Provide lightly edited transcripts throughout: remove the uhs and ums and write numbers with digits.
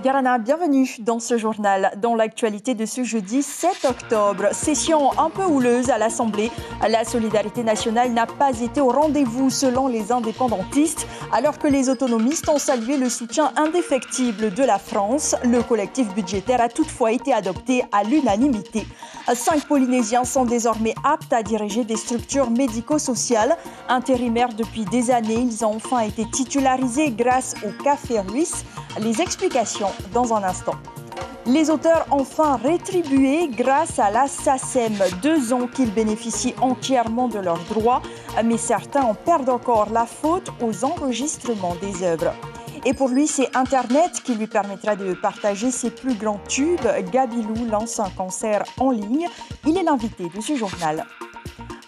Garana, bienvenue dans ce journal. Dans l'actualité de ce jeudi 7 octobre, session un peu houleuse à l'Assemblée. La solidarité nationale n'a pas été au rendez-vous selon les indépendantistes. Alors que les autonomistes ont salué le soutien indéfectible de la France, le collectif budgétaire a toutefois été adopté à l'unanimité. 5 Polynésiens sont désormais aptes à diriger des structures médico-sociales. Intérimaires depuis des années, ils ont enfin été titularisés grâce au Café Ruisse. Les explications dans un instant. Les auteurs enfin rétribués grâce à la SACEM. 2 ans qu'ils bénéficient entièrement de leurs droits, mais certains en perdent encore la faute aux enregistrements des œuvres. Et pour lui, c'est Internet qui lui permettra de partager ses plus grands tubes. Gabilou lance un concert en ligne. Il est l'invité de ce journal.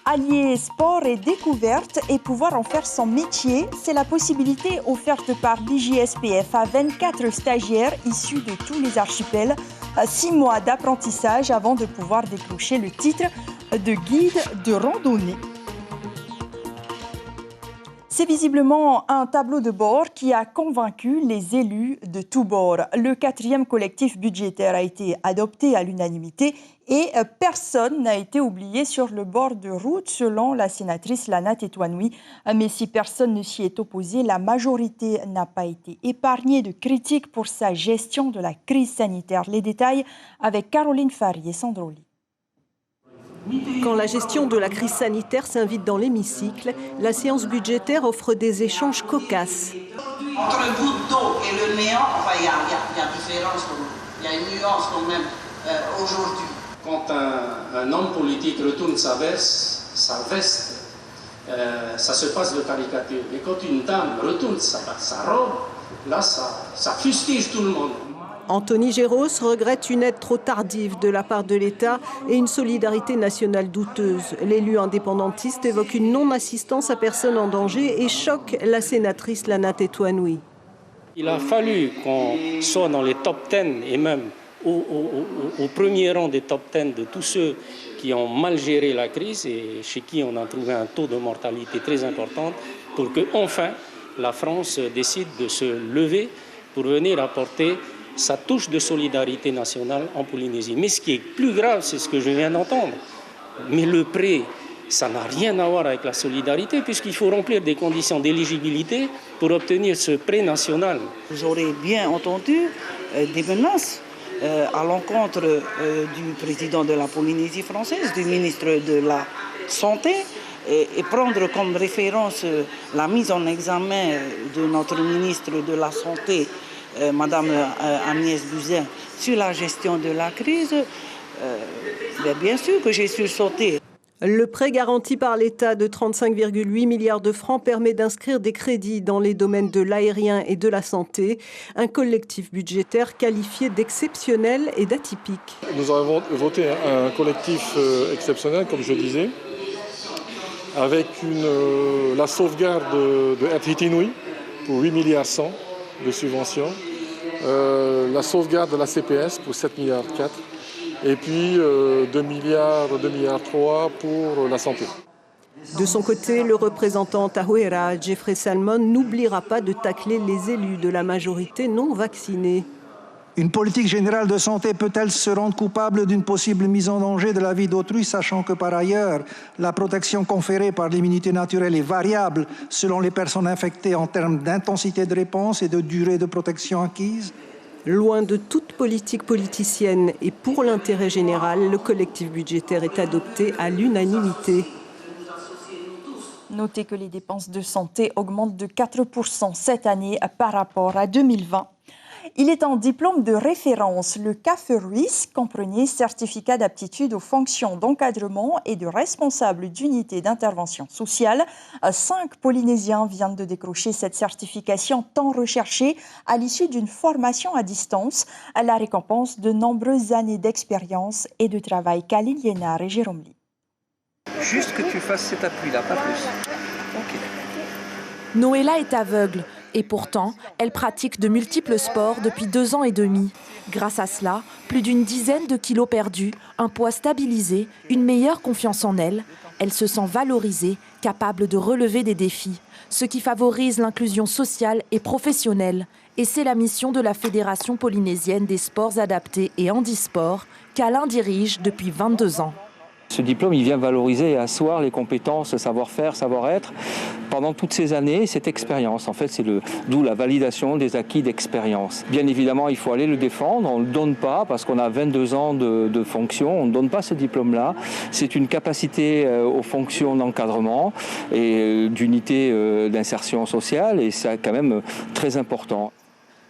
Allier sport et découverte et pouvoir en faire son métier, c'est la possibilité offerte par l'IJSPF à 24 stagiaires issus de tous les archipels. 6 mois d'apprentissage avant de pouvoir décrocher le titre de guide de randonnée. C'est visiblement un tableau de bord qui a convaincu les élus de tous bords. Le 4e collectif budgétaire a été adopté à l'unanimité et personne n'a été oublié sur le bord de route, selon la sénatrice Lana Tetuanui. Mais si personne ne s'y est opposé, la majorité n'a pas été épargnée de critiques pour sa gestion de la crise sanitaire. Les détails avec Caroline Fari et Sandroli. Quand la gestion de la crise sanitaire s'invite dans l'hémicycle, la séance budgétaire offre des échanges cocasses. Entre le goutte d'eau et le néant, enfin, il y a différence, il y a une nuance quand même aujourd'hui. Quand un homme politique retourne sa veste, ça se passe de caricature. Et quand une dame retourne sa robe, là, ça fustige tout le monde. Anthony Géros regrette une aide trop tardive de la part de l'État et une solidarité nationale douteuse. L'élu indépendantiste évoque une non-assistance à personne en danger et choque la sénatrice Lana Tetuanui. Il a fallu qu'on soit dans les top 10 et même au premier rang des top 10 de tous ceux qui ont mal géré la crise et chez qui on a trouvé un taux de mortalité très important pour que enfin la France décide de se lever pour venir apporter sa touche de solidarité nationale en Polynésie. Mais ce qui est plus grave, c'est ce que je viens d'entendre. Mais le prêt, ça n'a rien à voir avec la solidarité, puisqu'il faut remplir des conditions d'éligibilité pour obtenir ce prêt national. J'aurais bien entendu des menaces à l'encontre du président de la Polynésie française, du ministre de la Santé, et prendre comme référence la mise en examen de notre ministre de la Santé, Madame Agnès Buzyn, sur la gestion de la crise, bien sûr que j'ai sursauté. Le prêt garanti par l'État de 35,8 milliards de francs permet d'inscrire des crédits dans les domaines de l'aérien et de la santé, un collectif budgétaire qualifié d'exceptionnel et d'atypique. Nous avons voté un collectif exceptionnel, comme je disais, avec la sauvegarde de Air Titinui pour 8 milliards 100 de subventions, la sauvegarde de la CPS pour 7 milliards 4 et puis 2 milliards 3 pour la santé. De son côté, le représentant Tahuera, Jeffrey Salmon, n'oubliera pas de tacler les élus de la majorité non vaccinés. Une politique générale de santé peut-elle se rendre coupable d'une possible mise en danger de la vie d'autrui, sachant que par ailleurs, la protection conférée par l'immunité naturelle est variable selon les personnes infectées en termes d'intensité de réponse et de durée de protection acquise? Loin de toute politique politicienne et pour l'intérêt général, le collectif budgétaire est adopté à l'unanimité. Notez que les dépenses de santé augmentent de 4% cette année par rapport à 2020. Il est en diplôme de référence. Le Café Ruisse comprenait certificat d'aptitude aux fonctions d'encadrement et de responsable d'unité d'intervention sociale. 5 Polynésiens viennent de décrocher cette certification tant recherchée à l'issue d'une formation à distance. La récompense de nombreuses années d'expérience et de travail. Khalil Yenar et Jérôme Lee. Juste que tu fasses cet appui-là, pas plus. Ok. Noëlla est aveugle. Et pourtant, elle pratique de multiples sports depuis 2 ans et demi. Grâce à cela, plus d'une dizaine de kilos perdus, un poids stabilisé, une meilleure confiance en elle. Elle se sent valorisée, capable de relever des défis, ce qui favorise l'inclusion sociale et professionnelle. Et c'est la mission de la Fédération polynésienne des sports adaptés et handisport qu'Alain dirige depuis 22 ans. Ce diplôme, il vient valoriser et asseoir les compétences, savoir-faire, savoir-être pendant toutes ces années, cette expérience. En fait, c'est d'où la validation des acquis d'expérience. Bien évidemment, il faut aller le défendre. On ne le donne pas parce qu'on a 22 ans de fonction. On ne donne pas ce diplôme-là. C'est une capacité aux fonctions d'encadrement et d'unité d'insertion sociale et c'est quand même très important.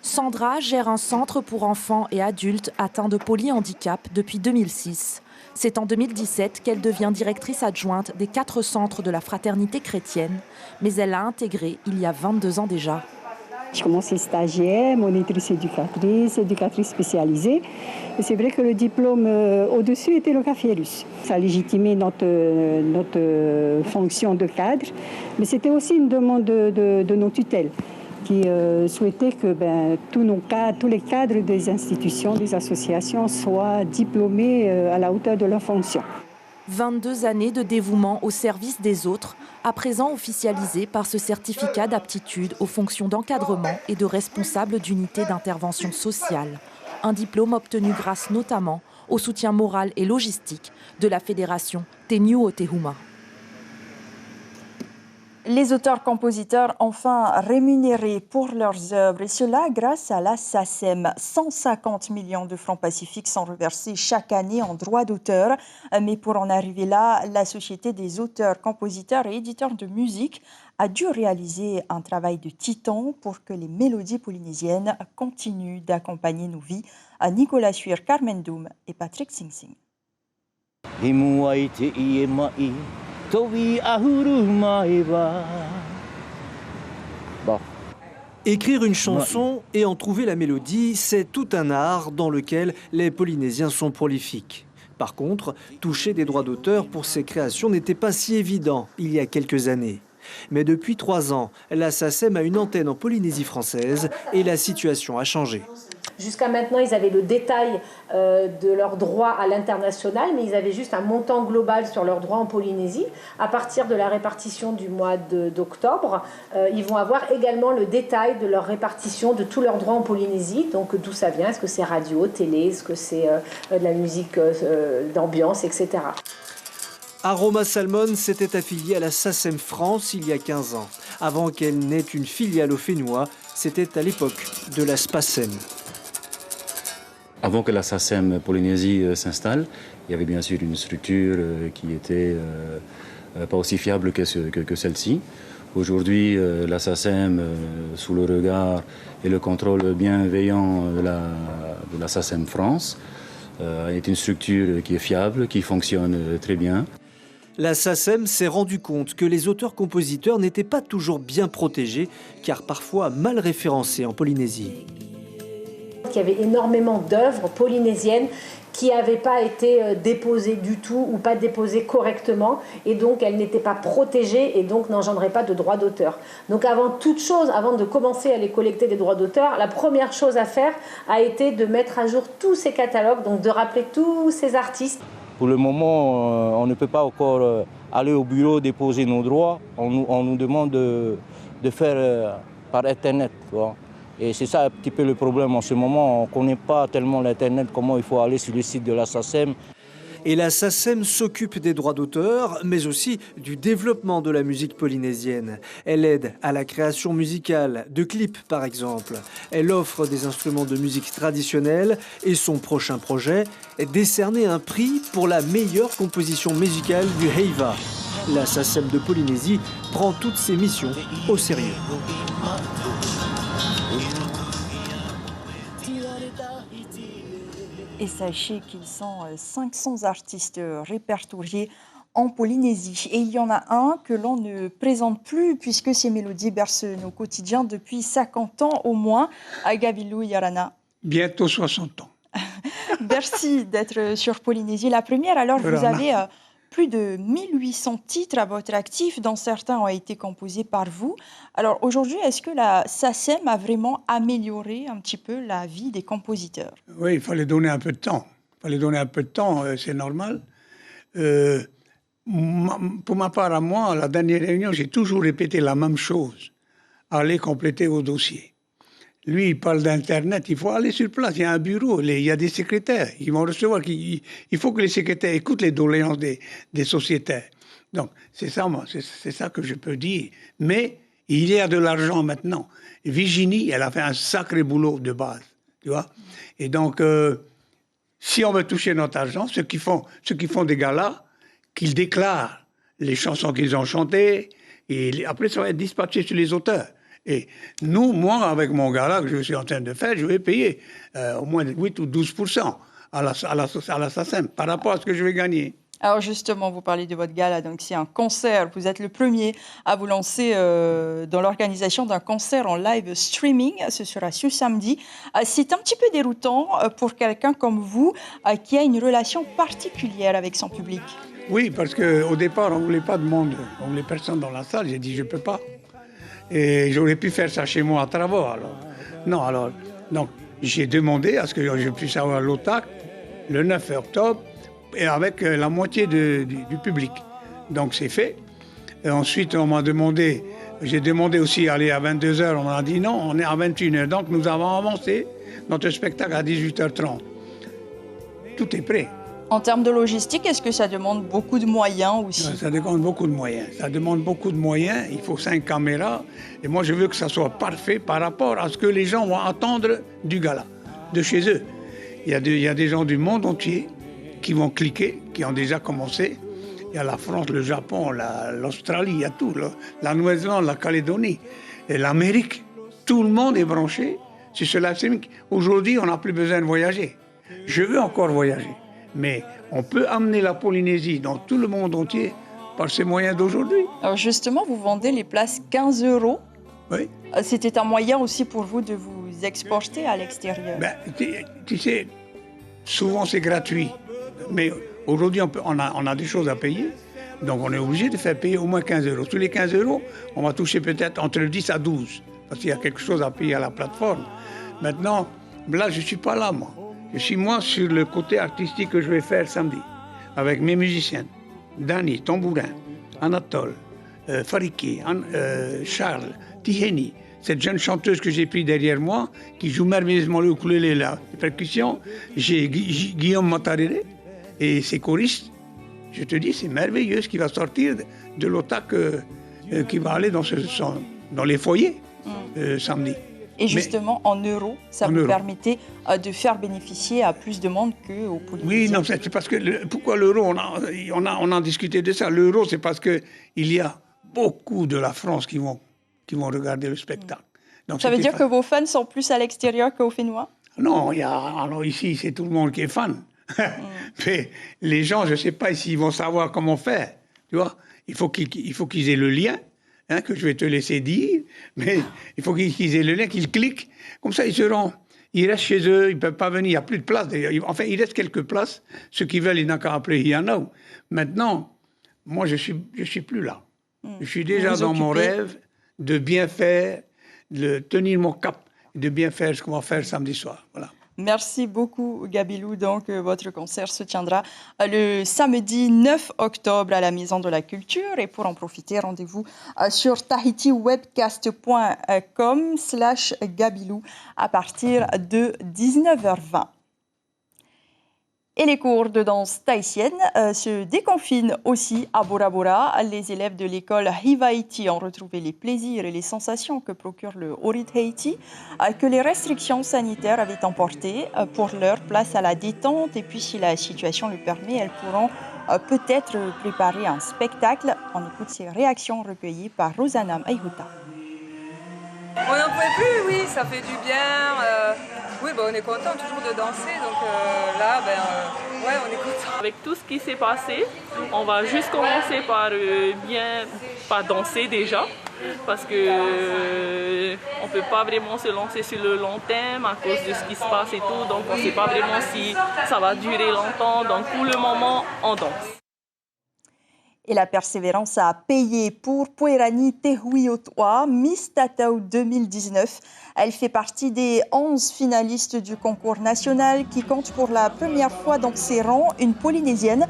Sandra gère un centre pour enfants et adultes atteints de polyhandicap depuis 2006. C'est en 2017 qu'elle devient directrice adjointe des 4 centres de la fraternité chrétienne, mais elle a intégré il y a 22 ans déjà. Je commençais stagiaire, monitrice éducatrice spécialisée. Et c'est vrai que le diplôme au-dessus était le CAFIERUS. Ça légitimait notre fonction de cadre, mais c'était aussi une demande de nos tutelles qui souhaitaient que tous les cadres des institutions, des associations soient diplômés à la hauteur de leur fonction. 22 années de dévouement au service des autres, à présent officialisées par ce certificat d'aptitude aux fonctions d'encadrement et de responsable d'unité d'intervention sociale. Un diplôme obtenu grâce notamment au soutien moral et logistique de la fédération Teniu o Tehuma. Les auteurs-compositeurs enfin rémunérés pour leurs œuvres, et cela grâce à la SACEM. 150 millions de francs pacifiques sont reversés chaque année en droits d'auteur. Mais pour en arriver là, la Société des auteurs, compositeurs et éditeurs de musique a dû réaliser un travail de titan pour que les mélodies polynésiennes continuent d'accompagner nos vies. À Nicolas Suir, Carmen Doum et Patrick Sing Sing. Bon. Écrire une chanson et en trouver la mélodie, c'est tout un art dans lequel les Polynésiens sont prolifiques. Par contre, toucher des droits d'auteur pour ces créations n'était pas si évident il y a quelques années. Mais depuis 3 ans, la SACEM a une antenne en Polynésie française et la situation a changé. Jusqu'à maintenant, ils avaient le détail de leurs droits à l'international, mais ils avaient juste un montant global sur leurs droits en Polynésie. À partir de la répartition du mois d'octobre, ils vont avoir également le détail de leur répartition de tous leurs droits en Polynésie. Donc d'où ça vient, est-ce que c'est radio, télé, est-ce que c'est de la musique d'ambiance, etc. Aroma Salmon s'était affiliée à la SACEM France il y a 15 ans. Avant qu'elle n'ait une filiale au Fénois, c'était à l'époque de la SPACEM. Avant que la SACEM Polynésie s'installe, il y avait bien sûr une structure qui était pas aussi fiable que celle-ci. Aujourd'hui, la SACEM, sous le regard et le contrôle bienveillant de la SACEM France, est une structure qui est fiable, qui fonctionne très bien. La SACEM s'est rendu compte que les auteurs-compositeurs n'étaient pas toujours bien protégés, car parfois mal référencés en Polynésie. Il y avait énormément d'œuvres polynésiennes qui n'avaient pas été déposées du tout ou pas déposées correctement, et donc elles n'étaient pas protégées et donc n'engendraient pas de droits d'auteur. Donc avant toute chose, avant de commencer à les collecter des droits d'auteur, la première chose à faire a été de mettre à jour tous ces catalogues, donc de rappeler tous ces artistes. Pour le moment, on ne peut pas encore aller au bureau déposer nos droits. On nous demande de faire par Internet. Tu vois. Et c'est ça un petit peu le problème en ce moment. On ne connaît pas tellement l'Internet, comment il faut aller sur le site de la SACEM. Et la SACEM s'occupe des droits d'auteur, mais aussi du développement de la musique polynésienne. Elle aide à la création musicale, de clips par exemple. Elle offre des instruments de musique traditionnelle et son prochain projet est décerner un prix pour la meilleure composition musicale du Heiva. La SACEM de Polynésie prend toutes ses missions au sérieux. Et sachez qu'ils sont 500 artistes répertoriés en Polynésie. Et il y en a un que l'on ne présente plus puisque ces mélodies bercent nos quotidiens depuis 50 ans au moins. Agavilou Yarana. Bientôt 60 ans. Merci d'être sur Polynésie la première. Alors vous avez plus de 1800 titres à votre actif, dont certains ont été composés par vous. Alors aujourd'hui, est-ce que la SACEM a vraiment amélioré un petit peu la vie des compositeurs? Oui, il fallait donner un peu de temps. C'est normal. Pour ma part à moi, à la dernière réunion, j'ai toujours répété la même chose. Allez compléter vos dossiers. Lui, il parle d'Internet, il faut aller sur place, il y a un bureau, il y a des secrétaires, ils vont recevoir, il faut que les secrétaires écoutent les doléances des sociétaires. Donc, c'est ça que je peux dire. Mais il y a de l'argent maintenant. Virginie, elle a fait un sacré boulot de base, tu vois. Et donc, si on veut toucher notre argent, ceux qui font des galas, qu'ils déclarent les chansons qu'ils ont chantées, et après, ça va être dispatché sur les auteurs. Et moi, avec mon gala que je suis en train de faire, je vais payer au moins 8 ou 12% à la SACEM par rapport à ce que je vais gagner. Alors justement, vous parlez de votre gala, donc c'est un concert. Vous êtes le premier à vous lancer dans l'organisation d'un concert en live streaming. Ce sera ce samedi. C'est un petit peu déroutant pour quelqu'un comme vous qui a une relation particulière avec son public. Oui, parce qu'au départ, on ne voulait pas de monde, on voulait personne dans la salle. J'ai dit, je ne peux pas. Et j'aurais pu faire ça chez moi à Travaux, alors. Non, alors, donc, j'ai demandé à ce que je puisse avoir l'OTAC le 9 octobre et avec la moitié du public. Donc, c'est fait. Et ensuite, j'ai demandé aussi d'aller à 22h. On m'a dit non, on est à 21h. Donc, nous avons avancé notre spectacle à 18h30. Tout est prêt. En termes de logistique, est-ce que ça demande beaucoup de moyens aussi? Ça demande beaucoup de moyens. Il faut 5 caméras. Et moi, je veux que ça soit parfait par rapport à ce que les gens vont attendre du gala, de chez eux. Il y a des gens du monde entier qui vont cliquer, qui ont déjà commencé. Il y a la France, le Japon, l'Australie, il y a tout. La Nouvelle-Zélande, la Calédonie, et l'Amérique. Tout le monde est branché sur ce live streaming. Aujourd'hui, on n'a plus besoin de voyager. Je veux encore voyager. Mais on peut amener la Polynésie dans tout le monde entier par ces moyens d'aujourd'hui. Alors justement, vous vendez les places 15 €. Oui. C'était un moyen aussi pour vous de vous exporter à l'extérieur. Tu sais, souvent c'est gratuit. Mais aujourd'hui, on a des choses à payer. Donc on est obligé de faire payer au moins 15 €. Tous les 15 €, on va toucher peut-être entre 10 à 12. Parce qu'il y a quelque chose à payer à la plateforme. Maintenant, là, je ne suis pas là, moi. Je suis moi sur le côté artistique que je vais faire samedi, avec mes musiciens, Dani, tambourin, Anatole, Fariki, Charles, Tiheni, cette jeune chanteuse que j'ai pris derrière moi, qui joue merveilleusement le ukulélé, la percussion. J'ai Guillaume Matarere et ses choristes. Je te dis, c'est merveilleux ce qui va sortir de l'OTAC qui va aller dans les foyers samedi. Et justement, en euros, ça vous permettait de faire bénéficier à plus de monde qu'au Polynésiens. Oui, non, c'est parce que pourquoi l'euro, on a discuté de ça. L'euro, c'est parce qu'il y a beaucoup de la France qui vont regarder le spectacle. Donc, ça veut dire que vos fans sont plus à l'extérieur qu'au Fénois? Non, alors ici, c'est tout le monde qui est fan. Mais les gens, je ne sais pas s'ils vont savoir comment faire. Tu vois, il faut qu'ils aient le lien. Que je vais te laisser dire, mais il faut qu'ils aient le lien, qu'ils cliquent. Comme ça, ils restent chez eux, ils ne peuvent pas venir, il n'y a plus de place. Enfin, il reste quelques places. Ceux qui veulent, ils n'ont qu'à appeler, il y en a. Maintenant, moi, je suis plus là. Je suis déjà dans mon rêve de bien faire, de tenir mon cap, de bien faire ce qu'on va faire samedi soir. Voilà. Merci beaucoup, Gabilou. Donc, votre concert se tiendra le samedi 9 octobre à la Maison de la Culture. Et pour en profiter, rendez-vous sur tahitiwebcast.com/Gabilou à partir de 19h20. Et les cours de danse tahitienne se déconfinent aussi à Bora Bora. Les élèves de l'école Hivaiti ont retrouvé les plaisirs et les sensations que procure le Orit Haiti, que les restrictions sanitaires avaient emporté. Pour leur place à la détente, et puis si la situation le permet, elles pourront peut-être préparer un spectacle. On écoute ces réactions recueillies par Rosanam Aihuta. On n'en pouvait plus, oui, ça fait du bien. Oui, on est content toujours de danser, donc là, ouais, on est content. Avec tout ce qui s'est passé, on va juste commencer par danser déjà, parce que on peut pas vraiment se lancer sur le long terme à cause de ce qui se passe et tout, donc on ne sait pas vraiment si ça va durer longtemps. Donc pour le moment, on danse. Et la persévérance a payé pour Pouerani Tehuiotoa, Miss Tatao 2019. Elle fait partie des 11 finalistes du concours national qui compte pour la première fois dans ses rangs une Polynésienne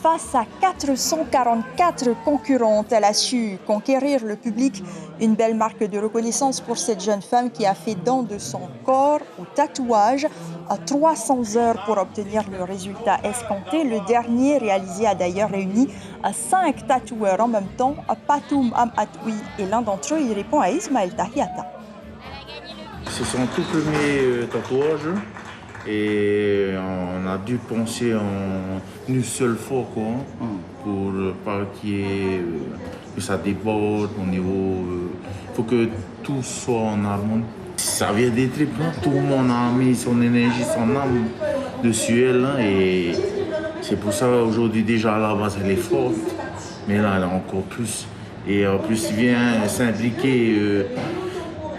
face à 444 concurrentes. Elle a su conquérir le public, une belle marque de reconnaissance pour cette jeune femme qui a fait don de son corps au tatouage à 300 heures pour obtenir le résultat escompté. Le dernier réalisé a d'ailleurs réuni 5 tatoueurs en même temps, Patoum Amatui, et l'un d'entre eux, il répond à Ismaël Tahiata. C'est son tout premier tatouage et on a dû penser en une seule fois pour pas que ça déborde au niveau. Il faut que tout soit en harmonie. Ça vient des tripes, tout le monde a mis son énergie, son âme dessus elle et c'est pour ça aujourd'hui déjà à la base elle est forte, mais là elle a encore plus. Et en plus il vient s'impliquer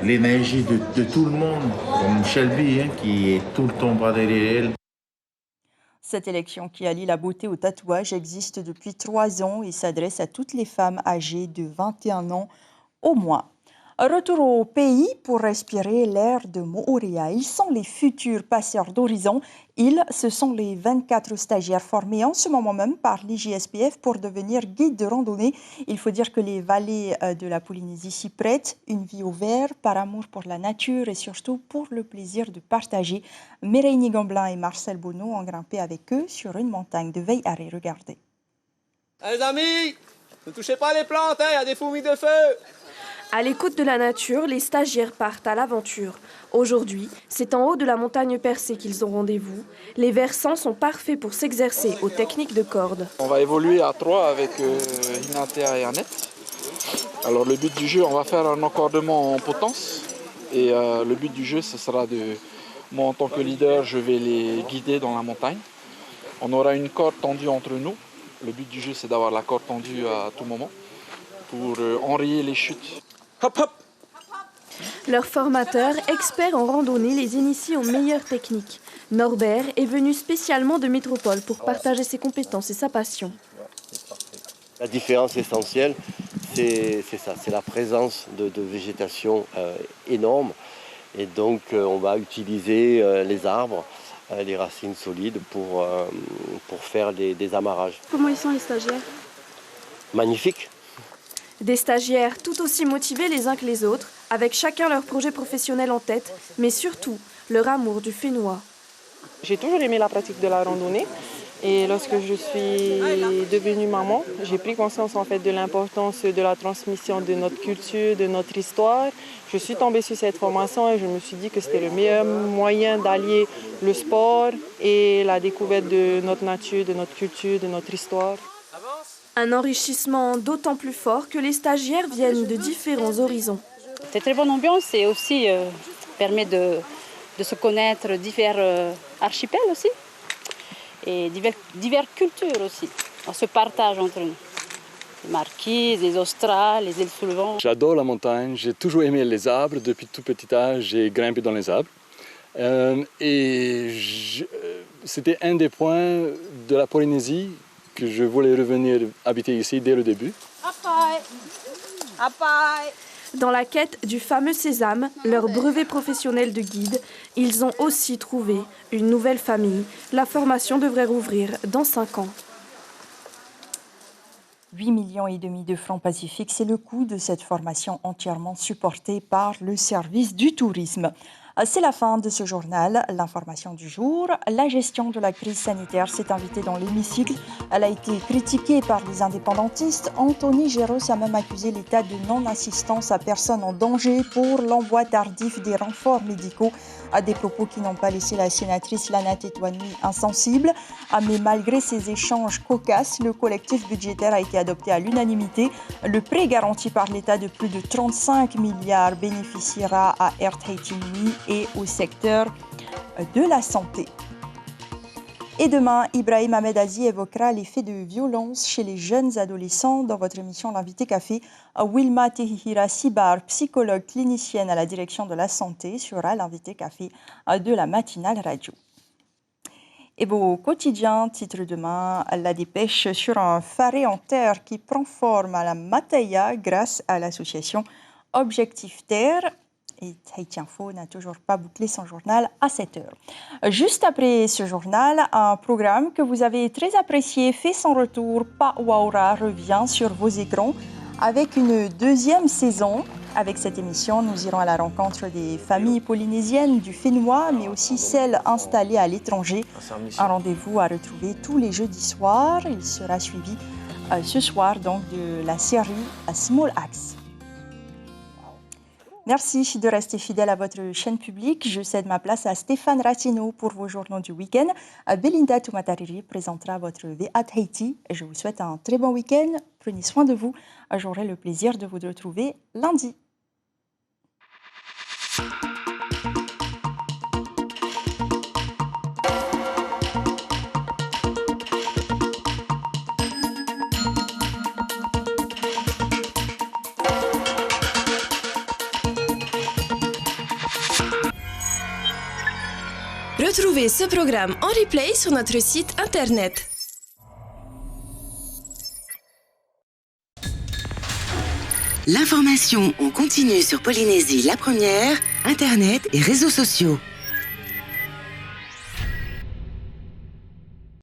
l'énergie de tout le monde, comme Shelby qui est tout le temps pas derrière elle. Cette élection qui allie la beauté au tatouage existe depuis 3 ans et s'adresse à toutes les femmes âgées de 21 ans au moins. Retour au pays pour respirer l'air de Moorea. Ils sont les futurs passeurs d'horizon. Ils, ce sont les 24 stagiaires formés en ce moment même par l'IJSPF pour devenir guides de randonnée. Il faut dire que les vallées de la Polynésie s'y prêtent. Une vie au vert, par amour pour la nature et surtout pour le plaisir de partager. Mireille Gamblin et Marcel Bonneau ont grimpé avec eux sur une montagne de Veillaré. Regardez. Les amis, ne touchez pas les plantes, il y a des fourmis de feu. À l'écoute de la nature, les stagiaires partent à l'aventure. Aujourd'hui, c'est en haut de la montagne percée qu'ils ont rendez-vous. Les versants sont parfaits pour s'exercer aux techniques de corde. On va évoluer à 3 avec Inatea et Annette. Alors le but du jeu, on va faire un encordement en potence. Et le but du jeu, ce sera moi en tant que leader, je vais les guider dans la montagne. On aura une corde tendue entre nous. Le but du jeu, c'est d'avoir la corde tendue à tout moment pour enrayer les chutes. Hop, hop. Leur formateur, expert en randonnée, les initie aux meilleures techniques. Norbert est venu spécialement de métropole pour partager ses compétences et sa passion. La différence essentielle, c'est ça, c'est la présence de végétation énorme. Et donc on va utiliser les arbres, les racines solides pour faire des amarrages. Comment ils sont les stagiaires? Magnifique. Des stagiaires tout aussi motivés les uns que les autres, avec chacun leur projet professionnel en tête, mais surtout leur amour du Fénois. J'ai toujours aimé la pratique de la randonnée et lorsque je suis devenue maman, j'ai pris conscience en fait de l'importance de la transmission de notre culture, de notre histoire. Je suis tombée sur cette formation et je me suis dit que c'était le meilleur moyen d'allier le sport et la découverte de notre nature, de notre culture, de notre histoire. Un enrichissement d'autant plus fort que les stagiaires viennent de différents horizons. C'est très bonne ambiance et aussi permet de se connaître divers archipels aussi et diverses cultures aussi. On se partage entre nous. Les Marquises, les Australes, les îles Sullivan. J'adore la montagne, j'ai toujours aimé les arbres. Depuis tout petit âge, j'ai grimpé dans les arbres. C'était un des points de la Polynésie que je voulais revenir habiter ici dès le début. Dans la quête du fameux sésame, leur brevet professionnel de guide, ils ont aussi trouvé une nouvelle famille. La formation devrait rouvrir dans 5 ans. 8,5 millions de francs pacifiques, c'est le coût de cette formation entièrement supportée par le service du tourisme. C'est la fin de ce journal. L'information du jour, la gestion de la crise sanitaire s'est invitée dans l'hémicycle. Elle a été critiquée par les indépendantistes. Anthony Géros a même accusé l'État de non-assistance à personne en danger pour l'envoi tardif des renforts médicaux. À des propos qui n'ont pas laissé la sénatrice Lana Tétouani insensible. Mais malgré ces échanges cocasses, le collectif budgétaire a été adopté à l'unanimité. Le prêt garanti par l'État de plus de 35 milliards bénéficiera à Air Tahiti Nui et au secteur de la santé. Et demain, Ibrahim Ahmed-Aziz évoquera les faits de violence chez les jeunes adolescents dans votre émission L'Invité Café. Wilma Tehihira Sibar, psychologue clinicienne à la direction de la santé, sera l'invité café de la matinale radio. Et au quotidien, titre demain, la dépêche sur un faré en terre qui prend forme à la Mataya grâce à l'association Objectif Terre. Et Haïti Info n'a toujours pas bouclé son journal à 7h. Juste après ce journal, un programme que vous avez très apprécié fait son retour. Pawaura revient sur vos écrans avec une deuxième saison. Avec cette émission, nous irons à la rencontre des familles polynésiennes du Fénois, mais aussi celles installées à l'étranger. Un rendez-vous à retrouver tous les jeudis soirs. Il sera suivi ce soir donc de la série Small Axe. Merci de rester fidèle à votre chaîne publique. Je cède ma place à Stéphane Ratino pour vos journaux du week-end. Belinda Toumatariri présentera votre V.A. Haïti. Je vous souhaite un très bon week-end. Prenez soin de vous. J'aurai le plaisir de vous retrouver lundi. Retrouvez ce programme en replay sur notre site internet. L'information en continu sur Polynésie la première, internet et réseaux sociaux.